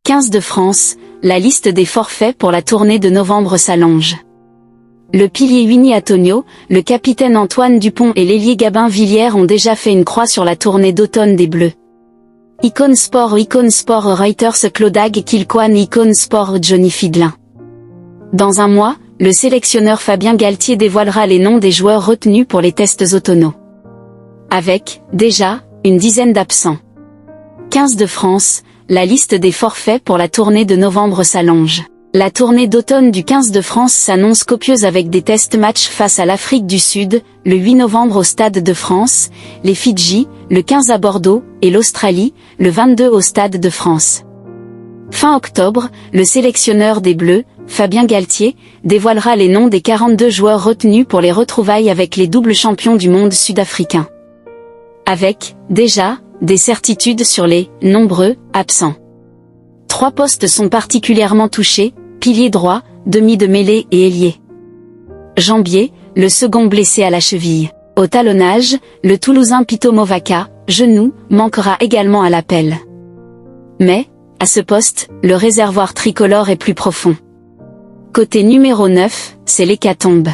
15 de France, la liste des forfaits pour la tournée de novembre s'allonge. Le pilier Winnie Antonio, le capitaine Antoine Dupont et l'ailier Gabin Villiers ont déjà fait une croix sur la tournée d'automne des Bleus. Icône Sport Reuters Claudag Kilcoan Icône Sport Johnny Fidlin. Dans un mois, le sélectionneur Fabien Galtier dévoilera les noms des joueurs retenus pour les tests automnaux. Avec, déjà, une dizaine d'absents. 15 de France, la liste des forfaits pour la tournée de novembre s'allonge. La tournée d'automne du 15 de France s'annonce copieuse avec des test-matchs face à l'Afrique du Sud, le 8 novembre au Stade de France, les Fidji, le 15 à Bordeaux, et l'Australie, le 22 au Stade de France. Fin octobre, le sélectionneur des Bleus, Fabien Galtier, dévoilera les noms des 42 joueurs retenus pour les retrouvailles avec les doubles champions du monde sud-africains. Avec, déjà, des certitudes sur les nombreux absents. 3 postes sont particulièrement touchés, pilier droit, demi de mêlée et ailier. Jambier, le second blessé à la cheville. Au talonnage, le Toulousain Pito Movaka, genou, manquera également à l'appel. Mais, à ce poste, le réservoir tricolore est plus profond. Côté numéro 9, c'est l'hécatombe.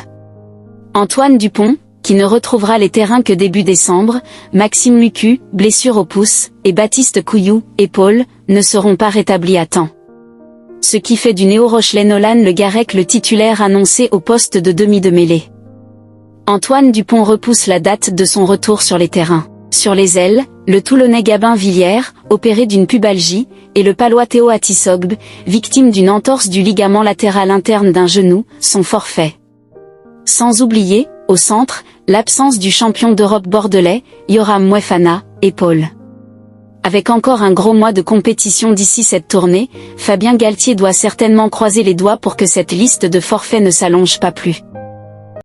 Antoine Dupont, qui ne retrouvera les terrains que début décembre, Maxime Lucu, blessure au pouce, et Baptiste Couillou, épaule, ne seront pas rétablis à temps. Ce qui fait du néo-rochelais Nolan Le Garec le titulaire annoncé au poste de demi de mêlée. Antoine Dupont repousse la date de son retour sur les terrains. Sur les ailes, le Toulonnais Gabin Villiers, opéré d'une pubalgie, et le Palois Théo Atisogbe, victime d'une entorse du ligament latéral interne d'un genou, sont forfaits. Sans oublier, au centre, l'absence du champion d'Europe bordelais, Yoram Mouefana, épaule. Avec encore un gros mois de compétition d'ici cette tournée, Fabien Galtier doit certainement croiser les doigts pour que cette liste de forfaits ne s'allonge pas plus.